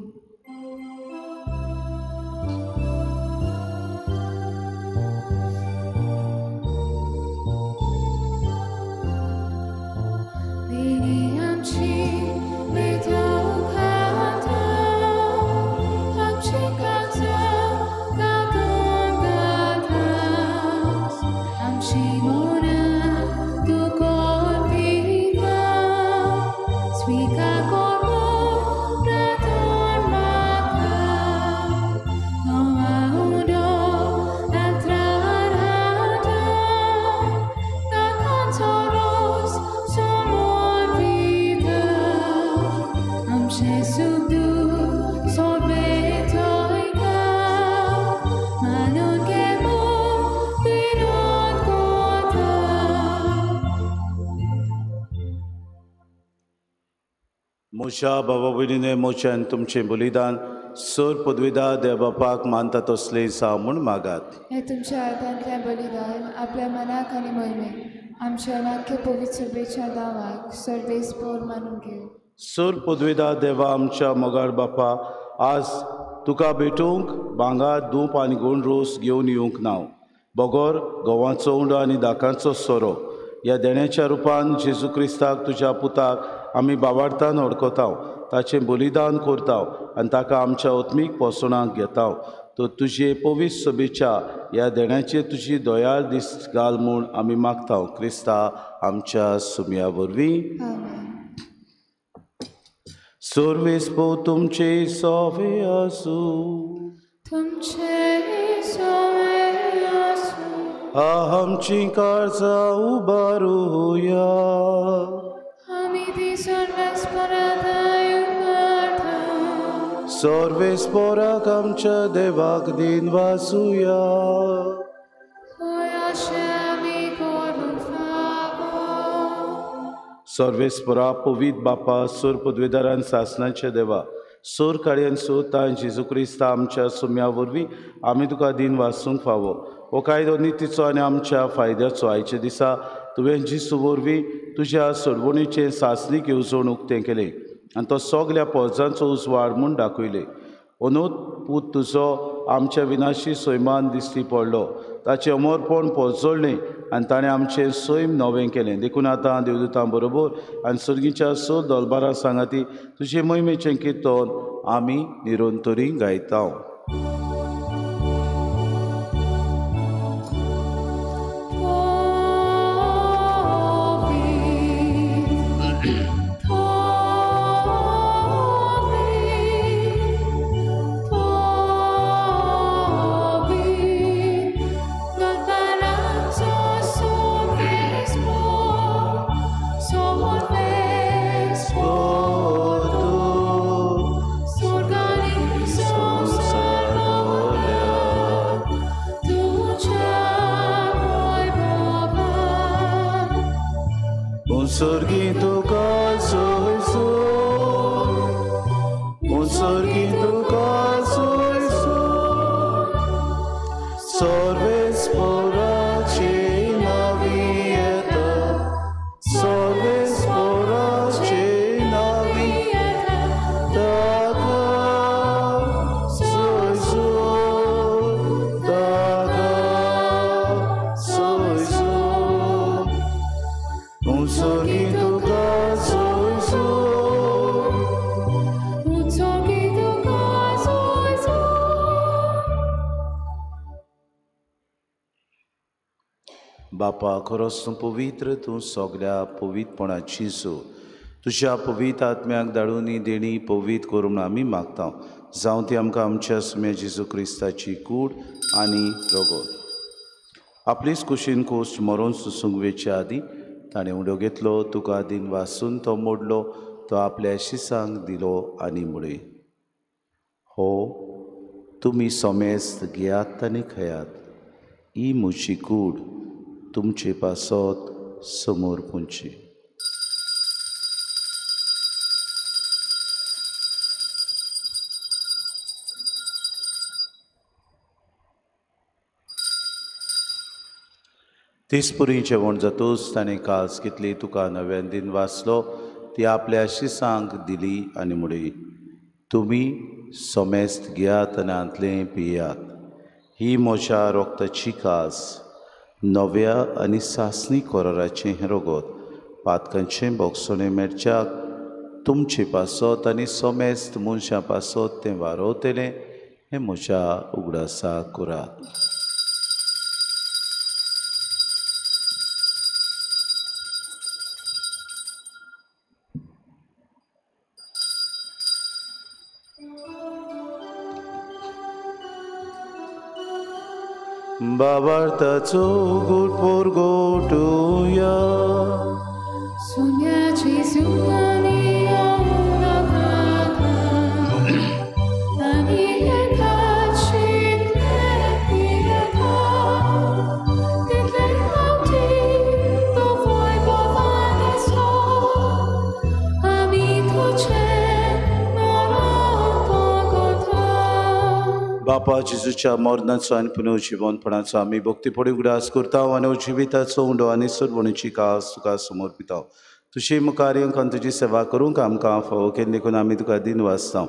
म्हज्या भावा भयणीने मोच्यान तुमचें बलिदान सर पदवीदार देवबापाक मानता तसलें जावं म्हूण मागात. हे तुमच्या हातांतलें बलिदान आपल्या मनाक आनी मोहिमेक आमच्या नाख्य पवित्र सभेच्या दावाक सर्वेस्पर मानून घेव. सूर पदवेदा देवा आमच्या मोगाळ बापा, आज तुका भेटूंक भांगर दूप आनी गोड रोस घेवन येवंक नाव. बोगोर, गोवांचो उंडो आनी दाकांचो सोरो ह्या देण्याच्या रुपान जेजू क्रिस्ताक तुज्या पुताक आमी बाबार्थान वळखताव, ताचें बलिदान करताव आनी ताका आमच्या ओतमीक पोसोणाक घेताव. तो तुजे पवित्र सभेच्या ह्या देण्याचेर तुजी दोयाळ दीस घाल म्हूण आमी मागताव. क्रिस्ता आमच्या सुमया वरवीं. आमेन. सर्वेस्पो तुमचे सोवे आसूं. तुमचे सोवे आसूं. आमची काळजां उबारुया. आमी ती सर्वेस्पराताय उबारता. सर्वेस्पोराक आमच्या देवाक दिन वासुया. होय अशें आमी करूंक फावो. सर्वेस्परा पवित बापा, सोर पदवेदारान सासणाचे देवा, सोर काळयेन सोता जेजू क्रिस्ता आमच्या सुम्या वरवीं आमी तुका दिन वासूंक फावो. हो कायदो नितीचो आनी आमच्या फायद्याचो. आयच्या दिसा तुवें जिसू वरवीं तुज्या सोडवणीचें सासणीक येवजण उक्तें केलें आनी तो सगल्या पोरजांचो उजवाड म्हूण दाखयलें. अंदूच पूत तुजो आमच्या विनाशी सैमान दिश्टी पडलो. ताचें अमरपण पोरजोडलें आनी ताणें आमचें सैम नवें केलें. देखून आतां देवदूतां बरोबर आनी सर्गीच्या सो दोलबारां सांगाती तुजे महिमेचें किर्तन आमी निरंतरी गायताव. Sorgi tuka soy soy, un sorgi tuka soy soy, sorves porace navieta, sorves porace navieta, daga soy soy, daga soy soy, un sorriso soy soy, un sorriso soy soy. बापा, खरोच तूं पवित्र, तूं सगल्या पवित्रपणाची सो. तुज्या पवित्र आत्म्याक धाडून ही देणी पवित्र करून आमी मागता. जावं ती आमकां आमच्या सुम्या जेजू क्रिस्ताची कूड आनी रगत. आपलीच कुशीन कोश्ट मरून सुसूंक वेचे आदीं ताणें उडो घेतलो, तुका दिन वासून तो मोडलो, तो आपल्या शिसांक दिलो आनी म्हळें, हो तुमी सोमेस्त घेयात आनी खयात. ही म्हजी कूड तुमचे पासत समोर पुंची. तिसपुरी जेवण जातूच ताणें कास घेतली, तुका नव्यान दिन वाचलो, ती आपल्या शिसांक दिली आनी म्हळें, तुमी सोमेस्त घेयात आनी आंतलें पियात. ही म्हज्या रोगताची कास, नव्या आनी सासणी कोराराचें हें रगत, पातकांचें बोगसोणें मेरच्याक तुमचे पासत आनी सोमेस्त मनशां पासत तें वारोवतलें, हें म्हज्या उगडासाक करात. बाबार्थाचो गोड पोरगोटुया. सुम्या जेजू आनी औलादा, आनी येताची पियेता, तितले फावटी तो वैभवान आसलो, आमी तुजें नांव भोगता. बापा जेजूच्या मरणाचो आनी पुनर्जिवनपणाचो आमी भक्तीपडी उगडास करता आनी जिविताचो उंडो आनी सोडवणीची कास तुका समर्पिता. तुशी मुखार येवन तुजी सेवा करूंक आमकां फावो केन्न देखून आमी तुका दिन वाचता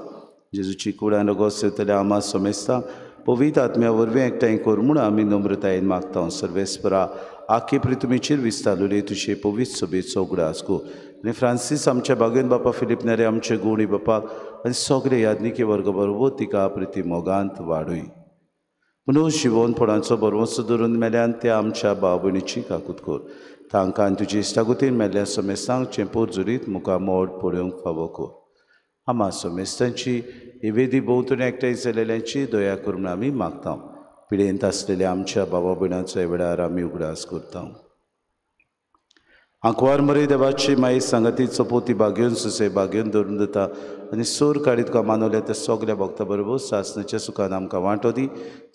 जेजूची कुडान रगत सेवतले आमा सोमेस्ता पवित्र आत्म्या वरवीं एकठांय कर म्हूण आमी नम्रतायेन मागता सर्वेस्परा आख्खी पृथ्वीचेर विस्तारलेली तुजे पवित्र सभेचो उगडास गो आनी फ्रांसीस आमच्या बागेन बापा फिलीप नेरे आमचे गुणी बापाक आनी सगळे यादनिके वर्ग बरोबर तिका प्रिती मोगांत वाडूय मनोज जिवनपणाचो बरोवचो धरून मेल्यान त्या आमच्या भाव भयणीची काकूत कर तांकां तुजे इश्टागुतीन मेल्ल्या सोमेस्तांक चेंपूर जुरीत मुखार मोड पळोवंक फावो कर आमा सोमेस्तांची ही वेदी भोंवतणी एकठांय जालेल्यांची दया करून आमी मागता पिडेंत आसलेल्या आमच्या भावा भयणांचो ह्या वेळार आमी उगडास करता आंकवार मरे देवाची माई सांगाती चपोती बागेवन सुसे बागेवन धरून दिता आनी सोर काडीत तुका मानवल्या त्या सगल्या भक्तां बरोबर सासणाच्या सुखान आमकां वांटो दी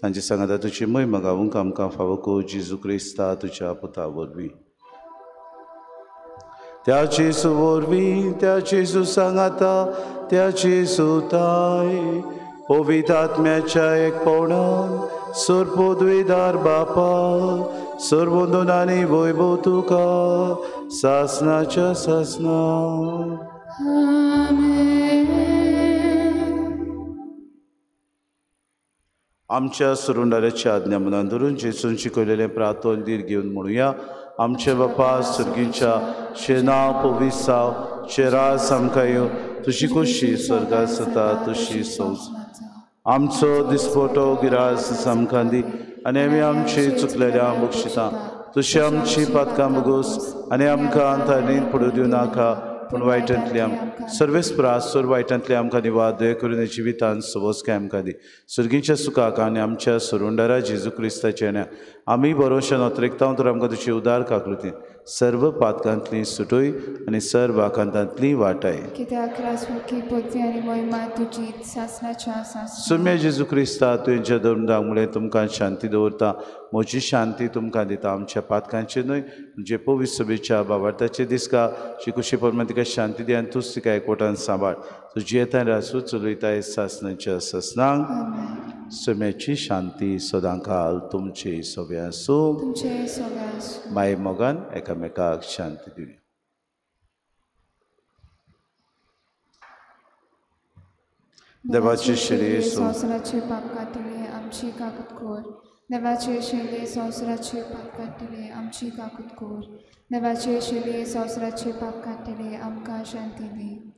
तांची सांगाता तुजी महिमा गावूंक आमकां फावो कर जेजू क्रिस्ता तुज्या पुता वरवीं त्या जेजू वरवीं त्या जेजू सांगाता त्या जेजू ताय पवित्र आत्म्याच्या एकपणान सर्पोद्वेदार बापा सर्वोंदोनानी वैभव तुका सासनाच्या सासना आमच्या सुरुंडाऱ्याच्या आज्ञा मनान धरून जेजून शिकयलेलें प्रार्थन दीर घेवन म्हणुया आमचे बापा सर्गीच्या शेना पविसाव शेरास आमकां येव तुशी कशी स्वर्गात जाता तशी संस आमचो दिसपोटो गिरास आमकां दी आनी आमी आमची चुकलेल्या बक्षिता तुशी आमची पातकां बगोस आनी आमकां थारणेंत पडूं दिवं नाका पूण वायटांतली सर्वेस्परा सोर वायटांतली आमकां निवाद दया करून जिवितान सवस्काय आमकां दी सर्गीच्या सुखाक आनी आमच्या सुरुंडारा जेजू क्रिस्ताच्या येण्याक आमी बरोवशान ओतरेकता तर आमकां तुजी उदार काकृतीन सर्व पातकांतली सुटोय आनी सर्व आकांतांतली वाटाय कित्याक राजमुखी पदवी आनी महिमा तुजी सासनाच्या सासना सुम्य जेजू क्रिस्ता तुवेंच्या धर्मदामुळे तुमकां शांती दवरता म्हजी शांती तुमकां दिता आमच्या पातकांचे न्हय जे पवित्र सभेच्या भावार्थाचे दिसका शिकुशी परमे तिका शांती दी आनी तूंच तिका एकवटान सांबाळ तुजी येता रासू चलयताय सासनाच्या सासनांक सुम्याची शांती सदांकाल तुमचे सगळे आसूं तुमचे सगळे माय मोगान एकामेकाक शांती दिवया देवाचे शिरे संवसाराचे पाप काटिले आमची काकूत कोर देवाचे शिले संवसाराचे पाप काटिले आमची काकूत कोर देवाचे शिले संवसाराचे पाप काटिले आमकां शांती दी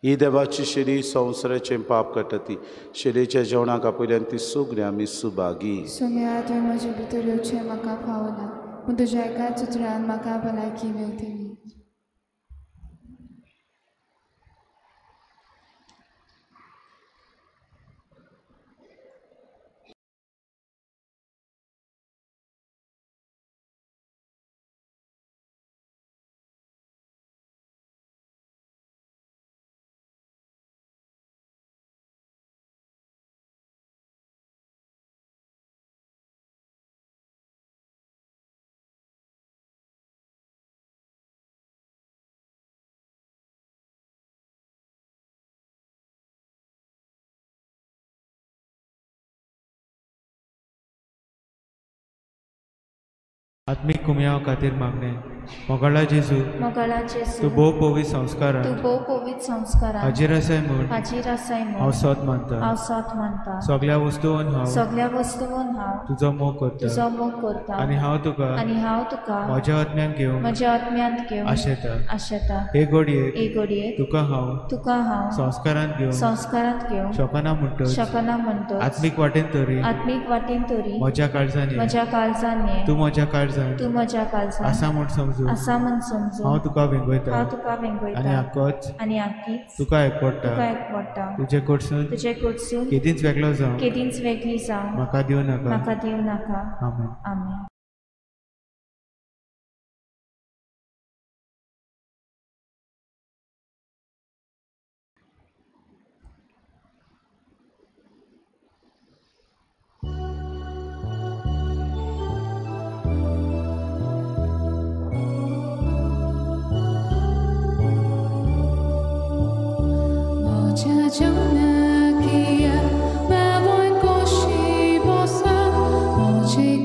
ही देवाची शिरी संवसाराचे पाप काडटा शिरेच्या जेवणाक आपयल्यान ती सगळीं आमी सुभागी सुम्या तुवें म्हजे भितर येवचें म्हाका फावना पूण तुज्या एकाच उतरान म्हाका भलायकी मेळटली आत्मिक कुमयाव खातीर मागणे मोगाळा जेजू तूं भोव पवित्र संस्कारान हाजीर आसाय म्हूण हांव सत मानता सगळ्या वस्तूंन हांव तुजो मोग करता आनी हांव तुका म्हज्या आत्म्यान घेवन आशेता हे घडये तुका हांव संस्कारांत घेवन शकना म्हणटच आत्मीक वाटेन तरी म्हज्या काळजांनी तूं म्हज्या काळजांत आसा म्हूण समजून हांव तुका वेंगयता आनी आख्खीच तुका एकवडटा तुजे कडसून केदींच वेगळो जावं म्हाका दिवं नाका आमेन Janakia, ma voin koshi bosa, moje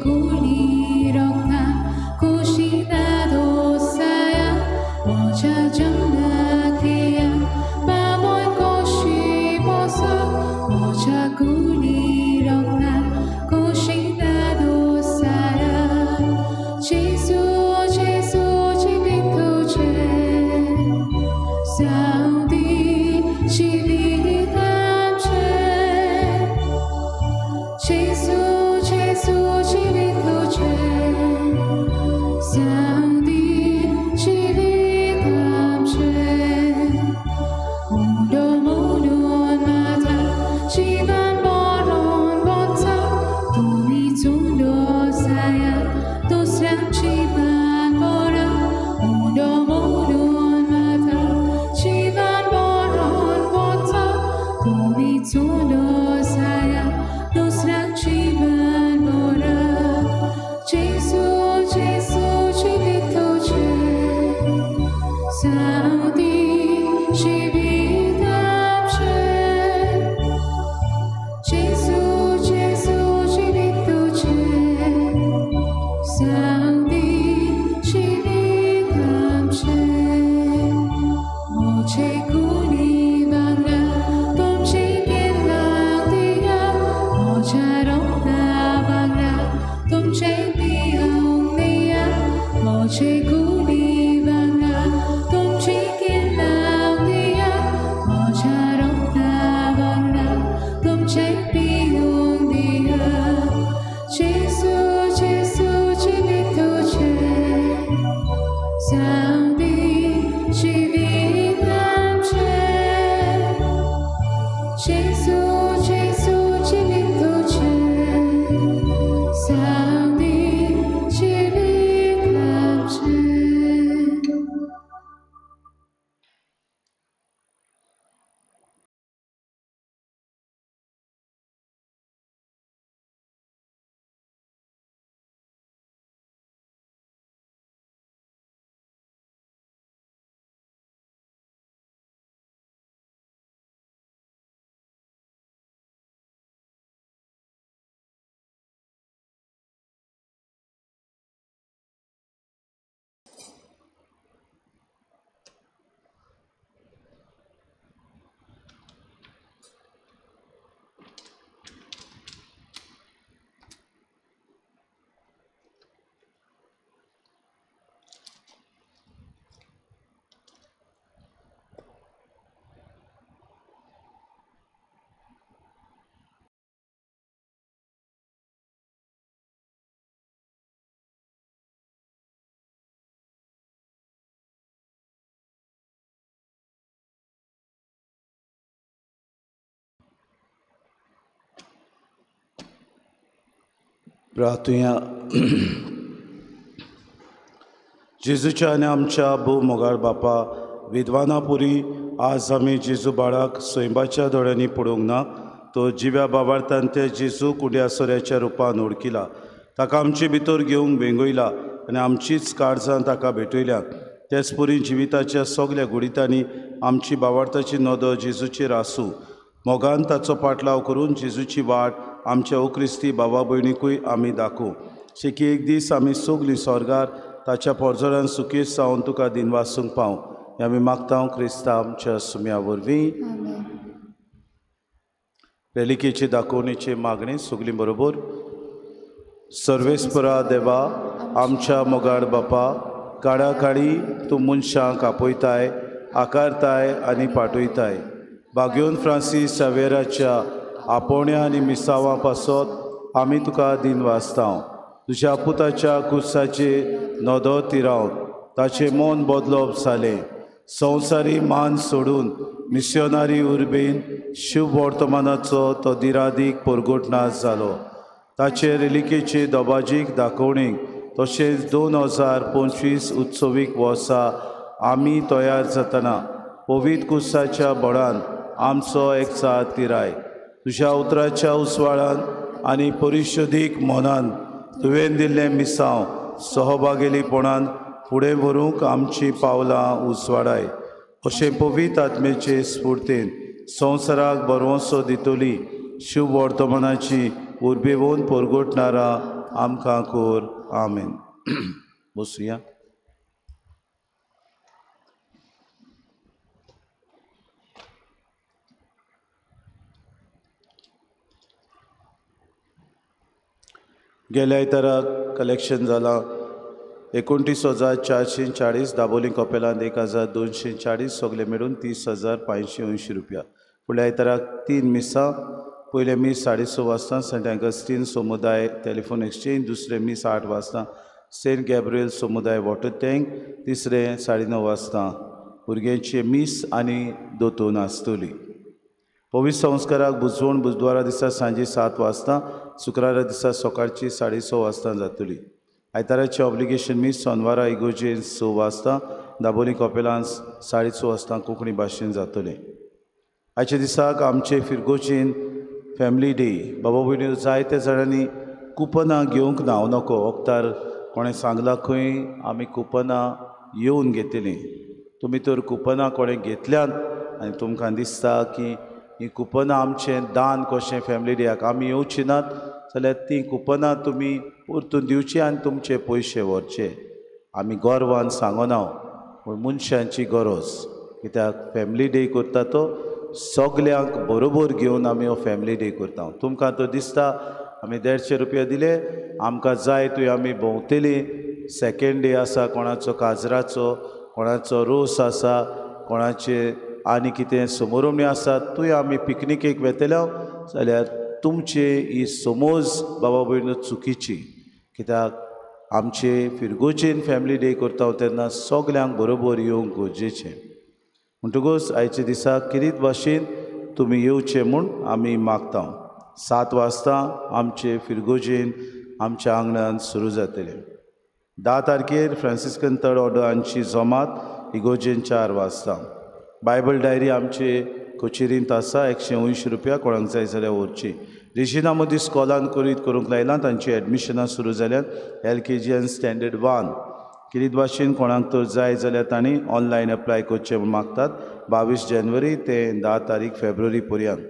प्रार्थुया. जेजूच्या आनी आमच्या भोव मोगाळ बापा, विद्वाना पुरी आज आमी जेजू बाळाक सैमाच्या दोळ्यांनी पळोवंक ना, तो जिव्या बाबार्थान ते जेजू कुड्या सोऱ्याच्या रुपान ओळखिला. ताका आमचे भितर घेवंक भेंगयला आनी आमचीच काळजां ताका भेटयल्यात. तेच पुरी जिविताच्या सगळ्या गुडितांनी आमची बाबार्थाची नदर जेजूचेर आसूं. मोगान ताचो पाटलाव करून जेजूची वाट आमच्या ओक्रिस्ती भावा भयणीकूय आमी दाखोव. शेकी एक दीस आमी सगलीं स्वर्गार ताच्या पोरजोरान सुखी सावन तुका दिनवासूंक पाव. हें आमी मागता क्रिस्ता आमच्या सुम्या वरवीं. रेलिकेचे दाखोवणेचे मागणे सगलीं बरोबर. सर्वेस्परा देवा, आमच्या मोगाळ बापा, काळा काळी तूं मनशांक आपयताय, आकारताय आनी पाठयताय. भाग्योन फ्रांसीस सावेराच्या आपोवण्या आनी मिसावा पासत आमी तुका दिन वाचतां. तुज्या पुताच्या कुर्साचे नदो तिरावन ताचें मन बदलप जालें. संवसारी मान सोडून मिशनारी उर्बेन शुभ वर्तमानाचो तो दिरादीक परगोटनास जालो. ताचे रेलिकेचे दोबाजीक दाखोवणेक तशेंच 2025 उत्सवीक वर्सा आमी तयार जातना पवित्र कुर्साच्या बळान आमचो एकचार तिराय. तुज्या उतराच्या उसवाळान आनी परिशोधीक मनान तुवें दिल्लें मिसांव सहभागिलीपणान फुडें व्हरूंक आमची पावलां उसवाडाय. अशें पवित्र आत्मेचे स्फूर्तेन संवसाराक बरवंसो दितली शुभ वर्तमानाची उर्बेवून परगोटणारा आमकां कोर. आमेन. बसुया. गेल्या इतराक कलेक्शन जालां 29,440. दाबोलीं कपेलांत 1,240. सगळे मेळून 30,580 रुपया. फुडल्या इतराक 3 मिसां. पयले मीस 6:30 वाजता सेंट अगस्टीन समुदाय टेलिफोन एक्सचेंज. दुसरे मीस 8 वाजता सेंट गॅब्रियल समुदाय वॉटर टँक. तिसरे 9:30 वाजता भुरग्यांचे मीस आनी दोतोन आसतली. पवित्र संस्काराक बुजवण बुधवारा दिसा सांजे 7 वाजता, शुक्रारा दिसा सकाळची 6:30 वाजता जातली. आयताराचे ऑब्लिगेशन मीस सोनवारा इगोजेन 6 वाजता, दाबोली कॉपेलांत 6:30 वाजता कोंकणी भाशेन जातले. आयच्या दिसाक आमचे फिरगोचेन फॅमिली डे. बाबा भयणीं, जायत्या जाणांनी कुपनां घेवंक नाव नको. वखदार कोणें सांगलां खंय आमी कुपनां येवन घेतलीं. तुमी तर कुपनां कोणें घेतल्यात आनी तुमकां दिसता की ही कुपनां आमचें दान कशें फॅमिली डेयाक आमी येवची नात जाल्यार तीं कुपनां तुमी परतून दिवची आनी तुमचे पयशे व्हरचे. आमी गोरवान सांगना पूण मनशांची गरज, कित्याक फॅमिली डे करता तो सगल्यांक बरोबर घेवन आमी हो फॅमिली डे करता. तुमकां तो दिसता आमी 150 रुपया दिले, आमकां जाय थंय आमी भोंवतलीं. सेकेंड डे आसा कोणाचो काजराचो, कोणाचो रोस आसा, कोणाचे आनी कितें समारंभ आसा, थंय आमी पिकनिकेक वेतले जाल्यार तुमचे ही समज बाबा भयणीं चुकीची. कित्याक आमचे फिरगोचेन फॅमिली डे करता तेन्ना सगल्यांक बरोबर येवंक गरजेचें. म्हणटकूच आयच्या दिसाक किरीत भाशेन तुमी येवचे म्हूण आमी मागता. 7 वाजता आमचे फिरगोजेन आमच्या आंगणान सुरू जातलें. 10 तारखेर फ्रांसिस्कन थर्ड ऑर्डरांची जमात इगोजेन 4 वाजता. बायबल डायरी आमचे कचेरींत आसा, 180 रुपया, कोणाक जाय जाल्यार व्हरची. रिजिना मदीं स्कॉलान करूंक लायलां, तांची एडमिशनां सुरू जाल्यात. LKG आनी स्टँडर्ड 1 किरीत भाशेन कोणाक तर जाय जाल्यार तांणी ऑनलायन एप्लाय करचें म्हूण मागतात. 22 जानेवारी ते 10 फेब्रुवारी पर्यंत.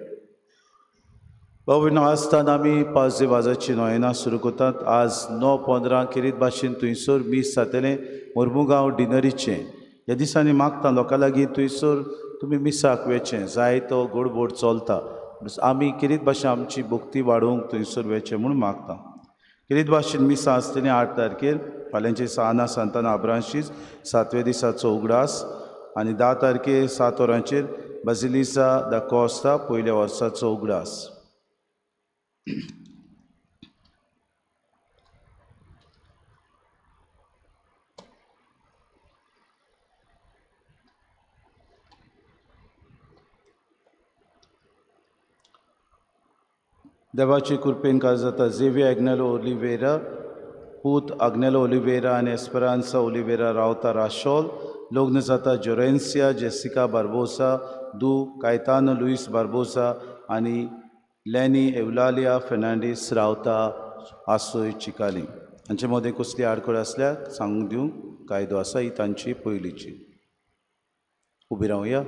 बाबा आसतना आमी पावजे वाजाची नोयनां सुरू करतात. आज 9:15 किरीत भाशेन थंयसर मीस जातलें मुर्मुगांव डिनरीचें. ह्या दिसांनी मागता लोकां लागीं थंयसर तुमी मिसाक वेचें. जाय तो गोडबोड चलता, आमी किरीत भाशेन आमची भक्ती वाडोवंक थंयसर वेचें म्हूण मागता. किरीत भाशेन मिसां आसतलीं 8 तारखेर फाल्यांचे साना सांताना आब्रांशीस 7व्या दिसाचो उगडास आनी 10 तारखेर 7 वरांचेर बाजिलिसा दा कॉस्ता पयल्या वर्साचो उगडास. देवाची कृपेन काज जाता झेवियर आग्नेलो ओलिवेरा, पूत आग्नेलो ओलिवेरा आनी एस्पेरांसा ओलिवेरा रावता राशोल. लग्न जाता जोरेन्सिया जेसिका बार्बोसा, दू कायतानो लुईस बार्बोसा आनी लॅनी एवलालिया फेर्नांडीस रावता आसोय चिकाली. हांचे मदें कसली आडखळ आसल्यार सांगूंक दिवंक कायदो आसा. ही तांची पयलींची. उबी रावया.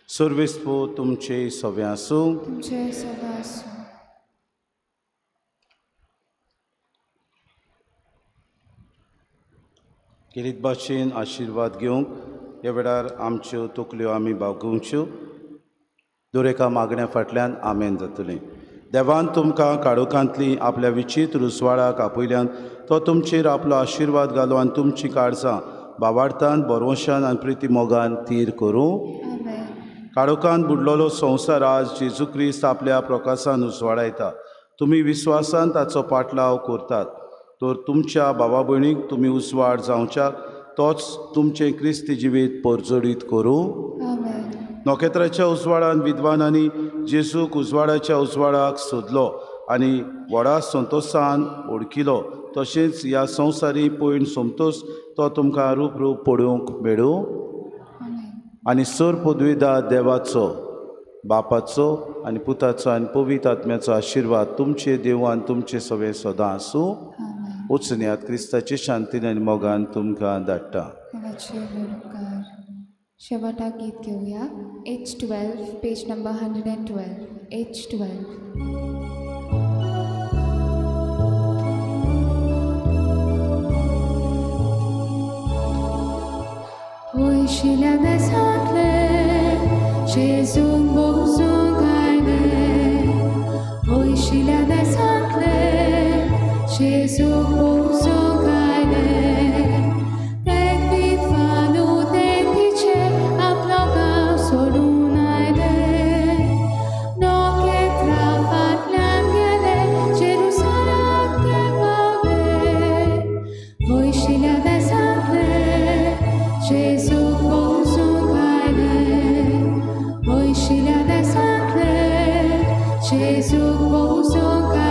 सर्वेस्पो तुमचे सवे आसूं. तुमचे सदा आसूं. किरीत भाशेन आशिर्वाद घेवंक ह्या वेळार आमच्यो तकल्यो आमी बागोवच्यो. दुरेका मागण्या फाटल्यान आमेन जातलें. देवान तुमकां काळोखांतली आपल्या विचित्र उजवाडाक आपयल्यान तो तुमचेर आपलो आशिर्वाद घालो आनी तुमची काळजां भावार्थान, बरवशान आनी प्रिती मोगान तीर करूं. काळोखांत बुडलोलो संवसार आज जेजू क्रिस्त आपल्या प्रकाशान उजवाडायता. तुमी विस्वासान ताचो पाटलाव करतात तर तुमच्या भावा भयणीक तुमी उजवाड जावच्याक तोच तुमचें क्रिस्ती जिवीत परजडीत करूं. नोखेत्राच्या उजवाडान विद्वानांनी जेजूक उजवाडाच्या उजवाडाक सोदलो आनी व्हडा संतोशान ओळखिलो. तशेंच ह्या संवसारी पयण सोमतोच तो तुमकां रूप पळोवंक मेळूं. आनी सर पदवेदार देवाचो, बापाचो आनी पुताचो आनी पवित्र आत्म्याचो आशिर्वाद तुमचे देवान तुमचे सवे सदां आसूं. उचन्यात क्रिस्ताचे शांतीन आनी मोगान तुमकां धाडटा. शेवटा गीत घेवया. H12 page number 112. H12. होय Voișile de santle, Jésus bozon gaile. Voișile de santle, Jésus bozon gaile. Tek vit falu tetice, aplauga solunaile. Noche trafat langele, Jerusalem te pave. Voișile de santle, Jésus bozon gaile. Voișile de santle, Jésus bozon gaile.